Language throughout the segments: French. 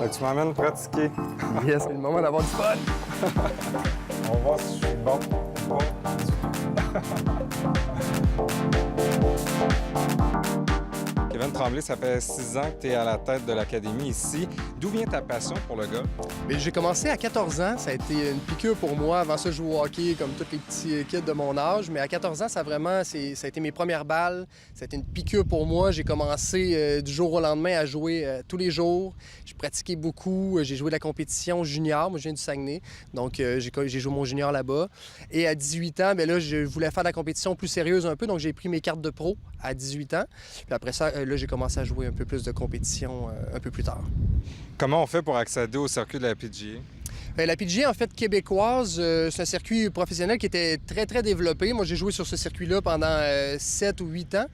Fait que tu m'emmènes pratiquer. Yes, c'est le moment d'avoir du fun. On va voir si je suis bon ou pas. Kevin Tremblay, ça fait 6 ans que tu es à la tête de l'académie ici. D'où vient ta passion pour le golf? Mais j'ai commencé à 14 ans. Ça a été une piqûre pour moi. Avant ça, je jouais au hockey comme tous les petits kids de mon âge. Mais à 14 ans, ça a été mes premières balles. Ça a été une piqûre pour moi. J'ai commencé du jour au lendemain à jouer tous les jours. J'ai pratiqué beaucoup. J'ai joué de la compétition junior. Moi, je viens du Saguenay. Donc, j'ai joué mon junior là-bas. Et à 18 ans, bien là, je voulais faire de la compétition plus sérieuse un peu. Donc, j'ai pris mes cartes de pro à 18 ans. Puis après ça, là, j'ai commencé à jouer un peu plus de compétition un peu plus tard. Comment on fait pour accéder au circuit de la PGA? La PGA, en fait, québécoise, c'est un circuit professionnel qui était très, très développé. Moi, j'ai joué sur ce circuit-là pendant 7 ou 8 ans.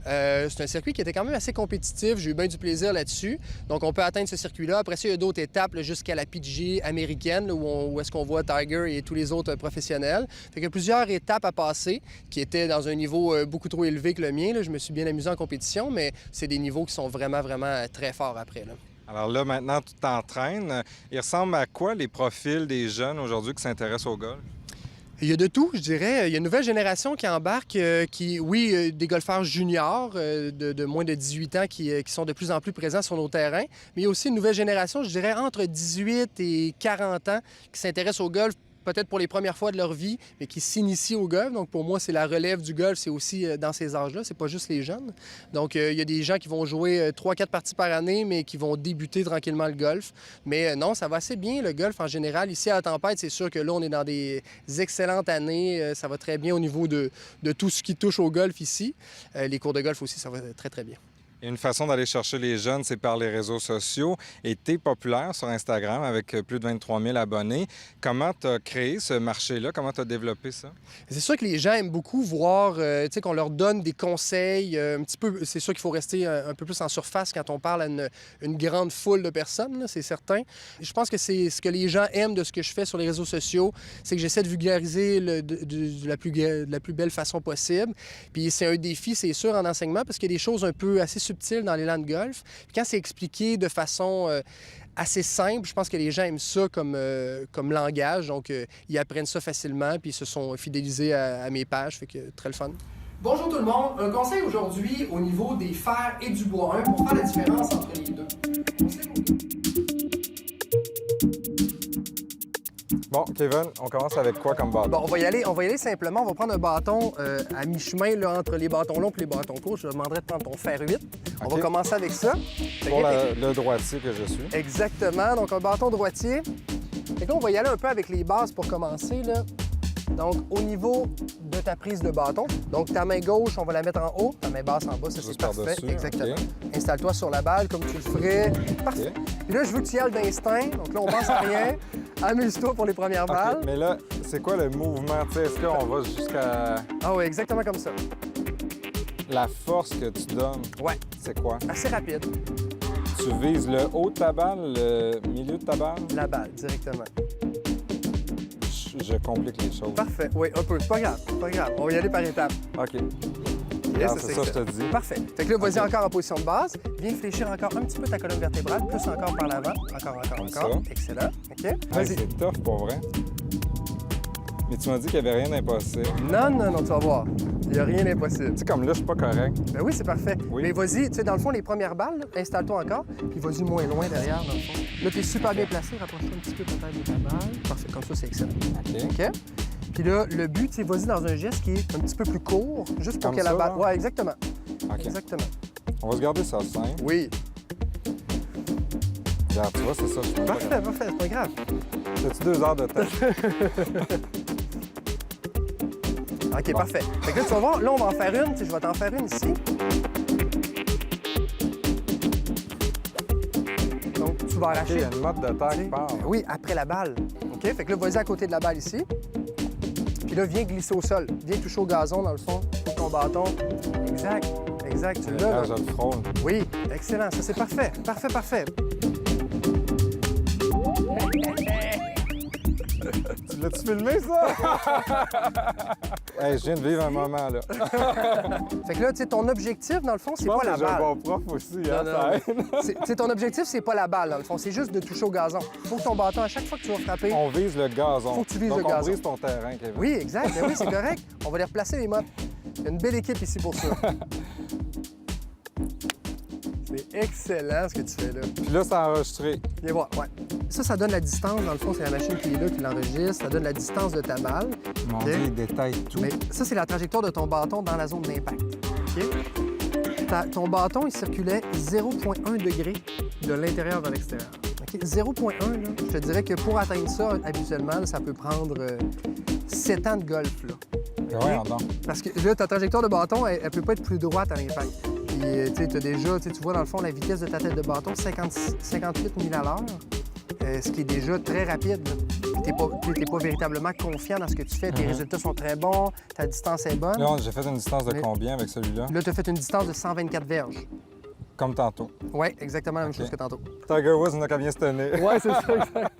C'est un circuit qui était quand même assez compétitif. J'ai eu bien du plaisir là-dessus. Donc, on peut atteindre ce circuit-là. Après ça, il y a d'autres étapes jusqu'à la PGA américaine, là, où est-ce qu'on voit Tiger et tous les autres professionnels. Fait qu'il y a plusieurs étapes à passer qui étaient dans un niveau beaucoup trop élevé que le mien. Là. Je me suis bien amusé en compétition, mais c'est des niveaux qui sont vraiment, vraiment très forts après. Là. Alors là, maintenant, tu t'entraînes. Il ressemble à quoi les profils des jeunes aujourd'hui qui s'intéressent au golf? Il y a de tout, je dirais. Il y a une nouvelle génération qui embarque, des golfeurs juniors de moins de 18 ans qui sont de plus en plus présents sur nos terrains. Mais il y a aussi une nouvelle génération, je dirais, entre 18 et 40 ans qui s'intéressent au golf peut-être pour les premières fois de leur vie, mais qui s'initient au golf. Donc, pour moi, c'est la relève du golf, c'est aussi dans ces âges-là, c'est pas juste les jeunes. Donc, il y a des gens qui vont jouer 3-4 parties par année, mais qui vont débuter tranquillement le golf. Mais non, ça va assez bien, le golf en général. Ici, à la Tempête, c'est sûr que là, on est dans des excellentes années. Ça va très bien au niveau de tout ce qui touche au golf ici. Les cours de golf aussi, ça va très, très bien. Et une façon d'aller chercher les jeunes, c'est par les réseaux sociaux. Et tu es populaire sur Instagram avec plus de 23 000 abonnés. Comment tu as créé ce marché-là? Comment tu as développé ça? C'est sûr que les gens aiment beaucoup voir, qu'on leur donne des conseils un petit peu. C'est sûr qu'il faut rester un peu plus en surface quand on parle à une grande foule de personnes, là, c'est certain. Je pense que c'est ce que les gens aiment de ce que je fais sur les réseaux sociaux, c'est que j'essaie de vulgariser de la plus belle façon possible. Puis c'est un défi, c'est sûr, en enseignement, parce qu'il y a des choses un peu assez subtil dans l'élan de golf. Puis quand c'est expliqué de façon assez simple, je pense que les gens aiment ça comme langage. Donc, ils apprennent ça facilement, puis ils se sont fidélisés à mes pages. Fait que très le fun. Bonjour tout le monde. Un conseil aujourd'hui au niveau des fers et du bois 1 pour faire la différence entre les deux. Bon, Kevin, on commence avec quoi comme bâton? Bon, on va y aller simplement. On va prendre un bâton à mi-chemin là, entre les bâtons longs et les bâtons courts. Je te demanderai de prendre ton fer 8. On va commencer avec ça. Pour le droitier que je suis. Exactement. Donc, un bâton droitier. Fait que là, on va y aller un peu avec les bases pour commencer. Là. Donc, au niveau de ta prise de bâton, donc ta main gauche, on va la mettre en haut, ta main basse en bas, ça c'est parfait. Exactement. Okay. Installe-toi sur la balle comme tu le ferais. Parfait. Okay. Puis là, je veux que tu y ailles d'instinct. Donc là, on pense à rien. Amuse-toi pour les premières balles. Mais là, c'est quoi le mouvement? Est-ce qu'on va jusqu'à... Ah oui, exactement comme ça. La force que tu donnes, ouais. C'est quoi? Assez rapide. Tu vises le haut de ta balle, le milieu de ta balle? La balle, directement. Je complique les choses. Parfait. Oui, un peu. C'est pas grave. On va y aller par étapes. OK. Yes, c'est ça que je te dis. Parfait. Fait que là, vas-y encore en position de base. Viens fléchir encore un petit peu ta colonne vertébrale, plus encore par l'avant. Encore. Excellent. OK. Vas-y. C'est tough pour vrai. Mais tu m'as dit qu'il n'y avait rien d'impossible. Non, tu vas voir. Il n'y a rien d'impossible. Tu sais, comme là, je suis pas correct. Ben oui, c'est parfait. Oui. Mais vas-y, tu sais, dans le fond, les premières balles, installe-toi encore, puis vas-y moins loin derrière, dans le fond. Là, tu es super bien placé. Rapproche-toi un petit peu peut-être de ta balle. Parfait, comme ça, c'est excellent. OK. Puis là, le but, tu sais, vas-y dans un geste qui est un petit peu plus court, juste pour que la balle... Ouais, exactement. OK. Exactement. On va se garder ça simple. Oui. Regarde, tu vois, c'est ça. Parfait, c'est pas grave. As-tu 2 heures de temps? OK, bon. Parfait. Fait que là, tu vas voir, là, on va en faire une. Je vais t'en faire une ici. Donc, tu vas arracher. Il y a une motte de terre qui part. Oui, après la balle. OK? Fait que là, vas-y à côté de la balle ici. Puis là, viens glisser au sol. Viens toucher au gazon, dans le fond, avec ton bâton. Exact. Tu l'as. Je le frôle. Oui, excellent. Ça, c'est parfait. Parfait. L'as-tu filmé, ça? Hey, je viens de vivre un moment, là. Fait que là, tu sais, ton objectif, dans le fond, c'est Je pense pas la que j'ai un balle. bon prof aussi, hein, Non, non, ça non. aide. Tu sais, ton objectif, c'est pas la balle, dans le fond. C'est juste de toucher au gazon. Faut que ton bâton, à chaque fois que tu vas frapper... On vise le gazon. Faut que tu vises Donc, le on gazon. brise ton terrain, Kevin. Oui, exact. Ben oui, c'est correct. On va les replacer, les mottes. Il y a une belle équipe ici pour ça. C'est excellent ce que tu fais là. Puis là, c'est enregistré. Viens voir, ouais. Ça donne la distance. Dans le fond, c'est la machine qui est là qui l'enregistre. Ça donne la distance de ta balle. Mon Ok. Dieu, il détaille tout. Mais ça, c'est la trajectoire de ton bâton dans la zone d'impact. OK? Ton bâton, il circulait 0,1 degré de l'intérieur vers l'extérieur. OK? 0,1, là, je te dirais que pour atteindre ça, habituellement, là, ça peut prendre 7 ans de golf. Là. Ouais, non. Parce que là, ta trajectoire de bâton, elle peut pas être plus droite à l'impact. Puis, tu sais, t'as déjà, tu vois, dans le fond, la vitesse de ta tête de bâton, 58 000 à l'heure, ce qui est déjà très rapide. Tu n'es pas véritablement confiant dans ce que tu fais. Tes résultats sont très bons, ta distance est bonne. Là, j'ai fait une distance de Mais- combien avec celui-là? Là, tu as fait une distance de 124 verges. Comme tantôt. Oui, exactement la même OK. chose que tantôt. Tiger Woods n'a qu'à bien se tenir. Oui, c'est ça, exact.